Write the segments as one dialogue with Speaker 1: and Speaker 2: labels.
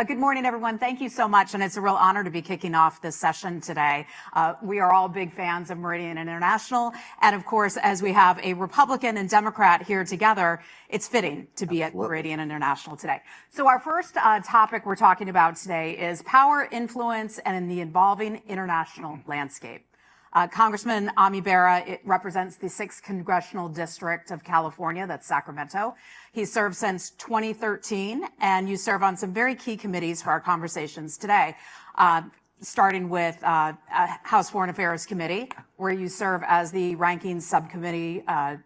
Speaker 1: Good morning, everyone. Thank you so much. And it's a real honor to be kicking off this session today. We are all big fans of Meridian International. And of course, as we have a Republican and Democrat here together, it's fitting to be at Meridian International today. So our first topic we're talking about today is power, influence, and the evolving international landscape. Congressman Bera, it represents the 6th Congressional District of California, that's Sacramento. He served since 2013, and you serve on some very key committees for our conversations today, starting with House Foreign Affairs Committee, where you serve as the ranking subcommittee the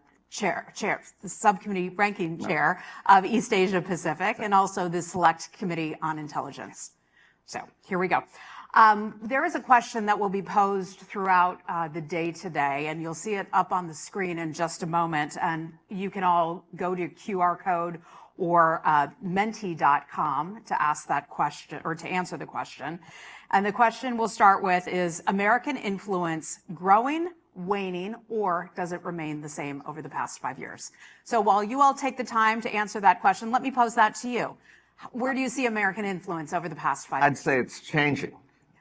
Speaker 1: subcommittee ranking chair of East Asia Pacific, and also the Select Committee on Intelligence. So here we go. There is a question that will be posed throughout the day today, and you'll see it up on the screen in just a moment. And you can all go to QR code or menti.com to ask that question or to answer the question. And the question we'll start with is American influence growing, waning, or does it remain the same over the past 5 years? So while you all take the time to answer that question, let me pose that to you. Where do you see American influence over the past 5 years?
Speaker 2: I'd say it's changing.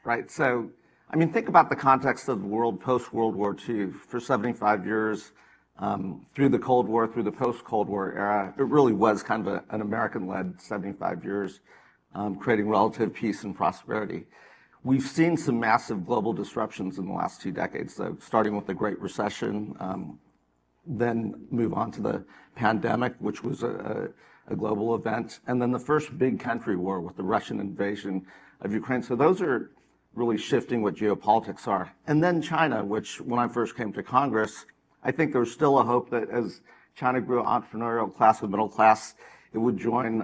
Speaker 2: Right. So, I mean, think about the context of the world post-World War II. For 75 years, through the Cold War, through the post-Cold War era, it really was kind of an American-led 75 years, creating relative peace and prosperity. We've seen some massive global disruptions in the last 2 decades, so starting with the Great Recession, then move on to the pandemic, which was a global event, and then the first big country war with the Russian invasion of Ukraine. So those are really shifting what geopolitics are. And then China, which when I first came to Congress, I think there was still a hope that as China grew entrepreneurial class and middle class, it would join,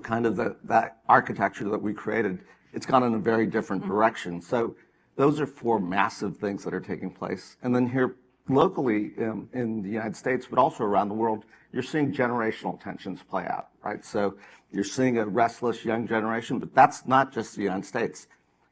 Speaker 2: kind of that architecture that we created. It's gone in a very different direction. So those are 4 massive things that are taking place. And then here locally in the United States, but also around the world, you're seeing generational tensions play out, right? So you're seeing a restless young generation, but that's not just the United States.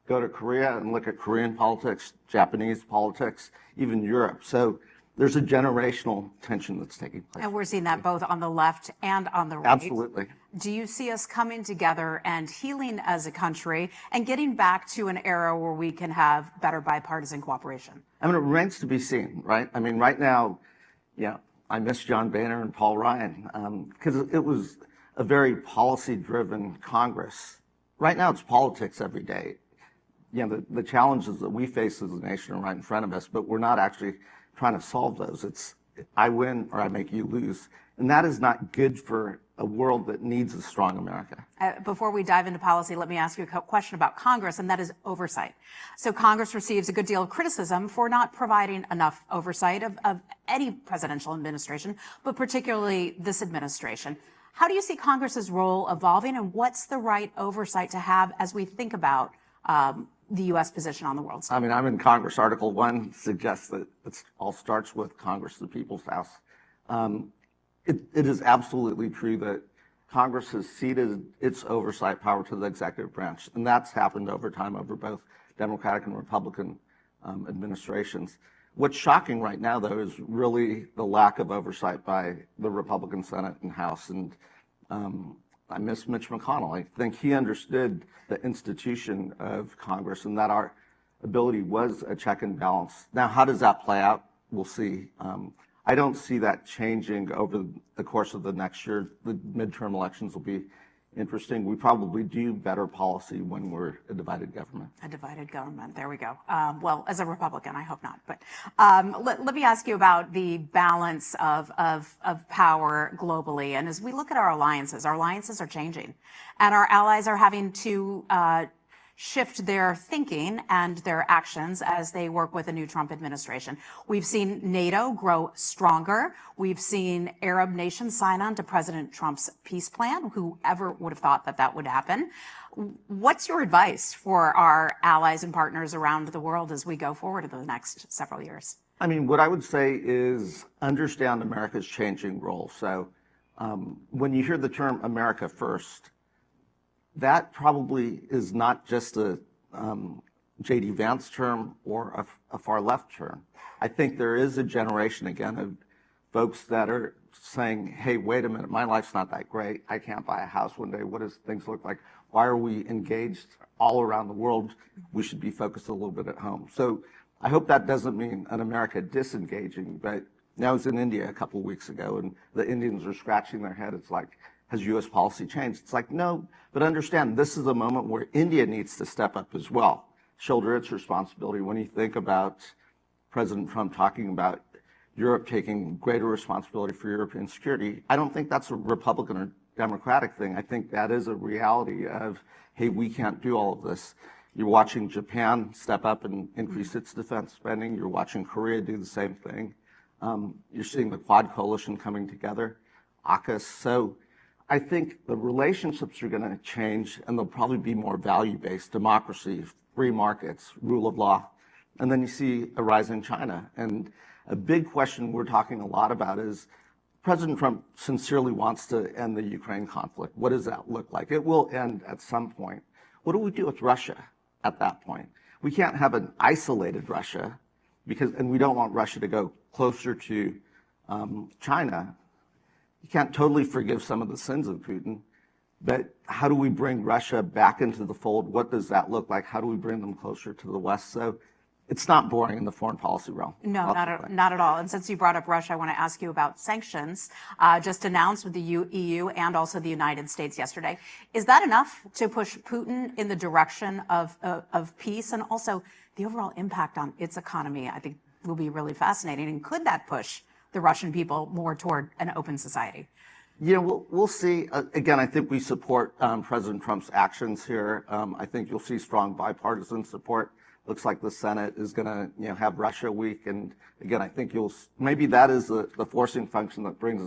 Speaker 2: Go to Korea and look at Korean politics, Japanese politics, even Europe. So there's a generational tension that's taking place.
Speaker 1: And we're seeing that both on the left and on the right.
Speaker 2: Absolutely.
Speaker 1: Do you see us coming together and healing as a country and getting back to an era where we can have better bipartisan cooperation?
Speaker 2: I mean, it remains to be seen, right? I mean, right now, I miss John Boehner and Paul Ryan because it was a very policy-driven Congress. Right now, it's politics every day. The challenges that we face as a nation are right in front of us, but we're not actually trying to solve those. It's I win or I make you lose. And that is not good for a world that needs a strong America.
Speaker 1: Before we dive into policy, let me ask you a question about Congress, and that is oversight. So Congress receives a good deal of criticism for not providing enough oversight of any presidential administration, but particularly this administration. How do you see Congress's role evolving, and what's the right oversight to have as we think about the U.S. position on the world stage?
Speaker 2: I mean, I'm in Congress. Article 1 suggests that it all starts with Congress, the People's House. It is absolutely true that Congress has ceded its oversight power to the executive branch, and that's happened over time over both Democratic and Republican administrations. What's shocking right now, though, is really the lack of oversight by the Republican Senate and House. And I miss Mitch McConnell. I think he understood the institution of Congress and that our ability was a check and balance. Now, how does that play out? We'll see. I don't see that changing over the course of the next year. The midterm elections will be interesting. We probably do better policy when we're a divided government.
Speaker 1: A divided government. There we go. Well, as a Republican, I hope not. But let me ask you about the balance of power globally. And as we look at our alliances are changing, and our allies are having to shift their thinking and their actions as they work with a new Trump administration. We've seen NATO grow stronger. We've seen Arab nations sign on to President Trump's peace plan. Whoever would have thought that would happen? What's your advice for our allies and partners around the world as we go forward in the next several years?
Speaker 2: I mean, what I would say is understand America's changing role. So when you hear the term America first, that probably is not just a J.D. Vance term or a far left term. I think there is a generation, again, of folks that are saying, hey, wait a minute, my life's not that great. I can't buy a house one day. What does things look like? Why are we engaged all around the world? We should be focused a little bit at home. So I hope that doesn't mean an America disengaging, but I was in India a couple of weeks ago, and the Indians are scratching their head. It's like, has U.S. policy changed? It's like, no, but understand this is a moment where India needs to step up as well, shoulder its responsibility. When you think about President Trump talking about Europe taking greater responsibility for European security, I don't think that's a Republican or Democratic thing. I think that is a reality of, hey, we can't do all of this. You're watching Japan step up and increase its defense spending. You're watching Korea do the same thing. You're seeing the Quad coalition coming together, AUKUS. So I think the relationships are going to change, and they'll probably be more value-based, democracy, free markets, rule of law. And then you see a rise in China. And a big question we're talking a lot about is President Trump sincerely wants to end the Ukraine conflict. What does that look like? It will end at some point. What do we do with Russia at that point? We can't have an isolated Russia and we don't want Russia to go closer to China. You can't totally forgive some of the sins of Putin, but how do we bring Russia back into the fold? What does that look like? How do we bring them closer to the West? So it's not boring in the foreign policy realm.
Speaker 1: No, not at all. And since you brought up Russia, I want to ask you about sanctions just announced with the EU and also the United States yesterday. Is that enough to push Putin in the direction of peace? And also the overall impact on its economy, I think, will be really fascinating. And could that push the Russian people more toward an open society?
Speaker 2: Yeah, we'll see. Again, I think we support President Trump's actions here. I think you'll see strong bipartisan support. Looks like the Senate is going to, have Russia week, and again, I think maybe that is the forcing function that brings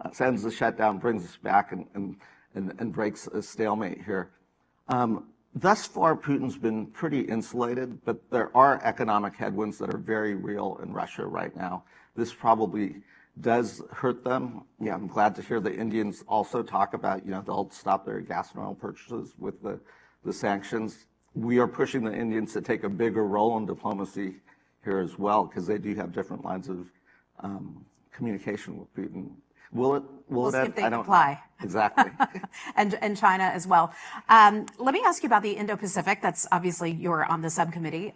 Speaker 2: us, ends the shutdown, brings us back, and breaks a stalemate here. Thus far, Putin's been pretty insulated, but there are economic headwinds that are very real in Russia right now. This probably does hurt them. Yeah, I'm glad to hear the Indians also talk about, they'll stop their gas and oil purchases with the sanctions. We are pushing the Indians to take a bigger role in diplomacy here as well, because they do have different lines of communication with Putin. Will it
Speaker 1: see if they comply.
Speaker 2: Exactly.
Speaker 1: and China as well. Let me ask you about the Indo-Pacific. That's obviously you're on the subcommittee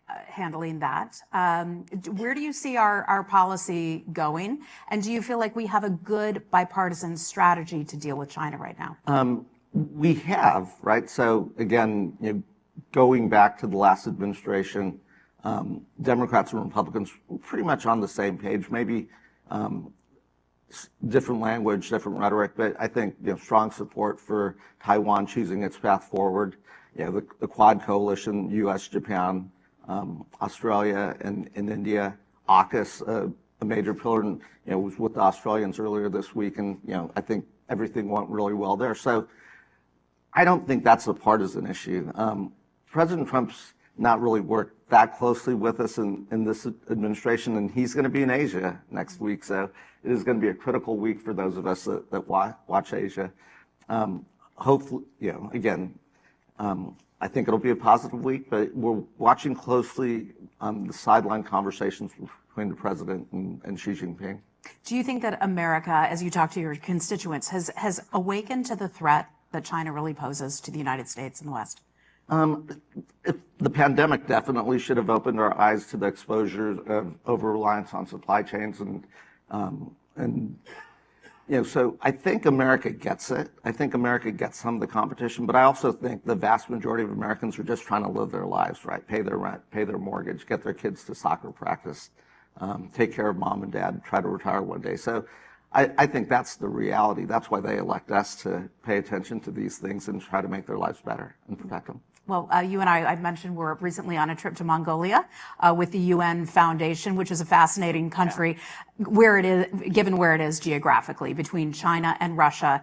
Speaker 1: handling that. Where do you see our policy going? And do you feel like we have a good bipartisan strategy to deal with China right now?
Speaker 2: We have, right? So again, going back to the last administration, Democrats and Republicans were pretty much on the same page, maybe different language, different rhetoric, but I think strong support for Taiwan choosing its path forward. The Quad coalition, U.S., Japan, Australia, and India, AUKUS, a major pillar, and was with the Australians earlier this week, and I think everything went really well there. So I don't think that's a partisan issue. President Trump's not really worked that closely with us in this administration, and he's going to be in Asia next week. So it is going to be a critical week for those of us that watch Asia. Hopefully, again, I think it'll be a positive week, but we're watching closely the sideline conversations between the president and Xi Jinping.
Speaker 1: Do you think that America, as you talk to your constituents, has awakened to the threat that China really poses to the United States and the West?
Speaker 2: The pandemic definitely should have opened our eyes to the exposure of over-reliance on supply chains, so I think America gets it. I think America gets some of the competition, but I also think the vast majority of Americans are just trying to live their lives, right? Pay their rent, pay their mortgage, get their kids to soccer practice, take care of mom and dad, try to retire one day. So I think that's the reality. That's why they elect us to pay attention to these things and try to make their lives better and protect them.
Speaker 1: Well, you and I mentioned were recently on a trip to Mongolia with the UN Foundation, which is a fascinating country where it is, given where it is geographically between China and Russia,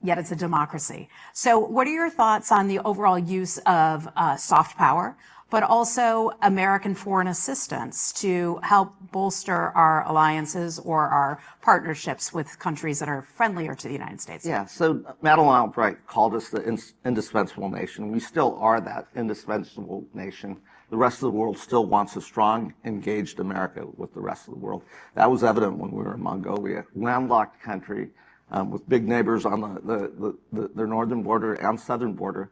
Speaker 1: yet it's a democracy. So what are your thoughts on the overall use of soft power, but also American foreign assistance to help bolster our alliances or our partnerships with countries that are friendlier to the United States?
Speaker 2: Yeah, so Madeleine Albright called us the indispensable nation. We still are that indispensable nation. the rest of the world still wants a strong, engaged America with the rest of the world. That was evident when we were in Mongolia, landlocked country with big neighbors on their northern border and southern border.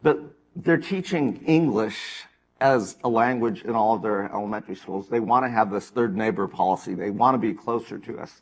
Speaker 2: But they're teaching English as a language in all of their elementary schools. They want to have this third neighbor policy. They want to be closer to us.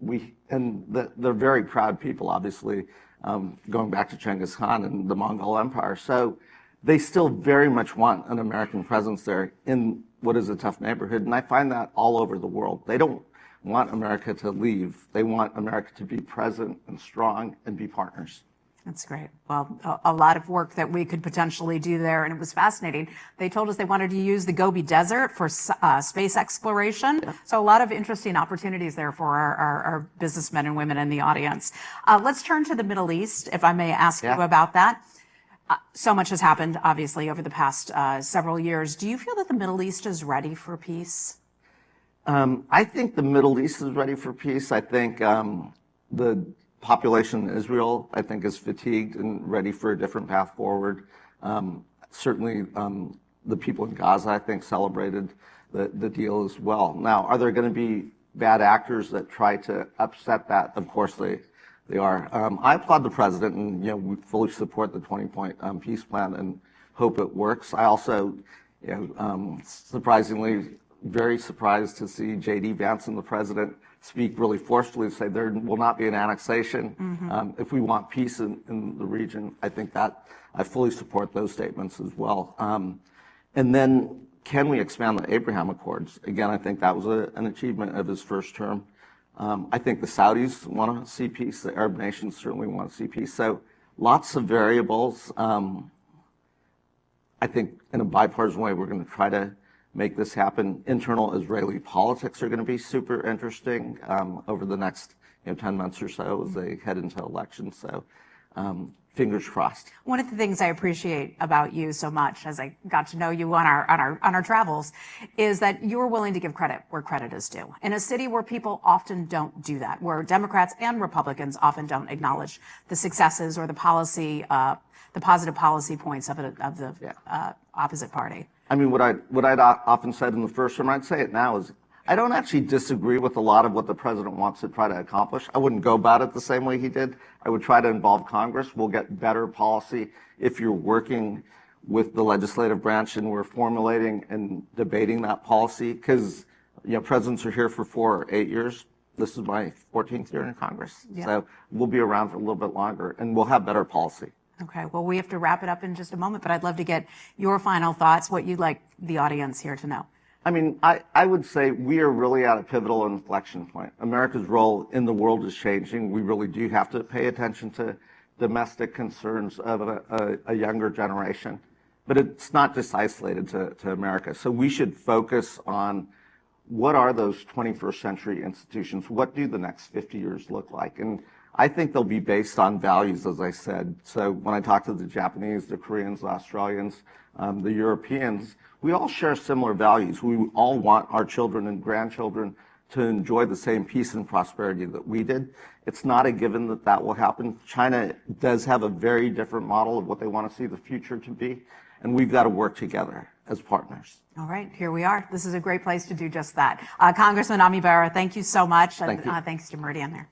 Speaker 2: They're very proud people, obviously, going back to Genghis Khan and the Mongol Empire. So they still very much want an American presence there in what is a tough neighborhood. And I find that all over the world. They don't want America to leave. They want America to be present and strong and be partners.
Speaker 1: That's great. Well, a lot of work that we could potentially do there, and it was fascinating. They told us they wanted to use the Gobi Desert for space exploration. Yeah. So a lot of interesting opportunities there for our businessmen and women in the audience. Let's turn to the Middle East, if I may ask you about that. So much has happened, obviously, over the past several years. Do you feel that the Middle East is ready for peace?
Speaker 2: I think the Middle East is ready for peace. I think the population in Israel, I think, is fatigued and ready for a different path forward. Certainly, the people in Gaza, I think, celebrated the deal as well. Now, are there going to be bad actors that try to upset that? Of course, they are. I applaud the president, and we fully support the 20-point peace plan and hope it works. I also, surprisingly, very surprised to see J.D. Vance and the president speak really forcefully, say there will not be an annexation. Mm-hmm. If we want peace in the region, I think that I fully support those statements as well. And then, can we expand the Abraham Accords? Again, I think that was an achievement of his first term. I think the Saudis want to see peace. The Arab nations certainly want to see peace. So lots of variables. I think in a bipartisan way, we're going to try to make this happen. Internal Israeli politics are going to be super interesting over the next 10 months or so as they head into elections. So fingers crossed.
Speaker 1: One of the things I appreciate about you so much, as I got to know you on our travels, is that you're willing to give credit where credit is due. In a city where people often don't do that, where Democrats and Republicans often don't acknowledge the successes or the positive policy points of the opposite party.
Speaker 2: I mean, what I'd often said in the first term, I'd say it now, is I don't actually disagree with a lot of what the president wants to try to accomplish. I wouldn't go about it the same way he did. I would try to involve Congress. We'll get better policy if you're working with the legislative branch and we're formulating and debating that policy, because presidents are here for 4 or 8 years. This is my 14th year in Congress. Yeah. So we'll be around for a little bit longer and we'll have better policy.
Speaker 1: Okay, well, we have to wrap it up in just a moment, but I'd love to get your final thoughts, what you'd like the audience here to know.
Speaker 2: I mean, I would say we are really at a pivotal inflection point. America's role in the world is changing. We really do have to pay attention to domestic concerns of a younger generation. But it's not just isolated to America. So we should focus on what are those 21st century institutions? What do the next 50 years look like? And I think they'll be based on values, as I said. So when I talk to the Japanese, the Koreans, the Australians, the Europeans, we all share similar values. We all want our children and grandchildren to enjoy the same peace and prosperity that we did. It's not a given that that will happen. China does have a very different model of what they want to see the future to be, and we've got to work together as partners.
Speaker 1: All right, here we are. This is a great place to do just that. Congressman Ami Bera, thank you so much.
Speaker 2: Thank you.
Speaker 1: Thanks to Meridian there.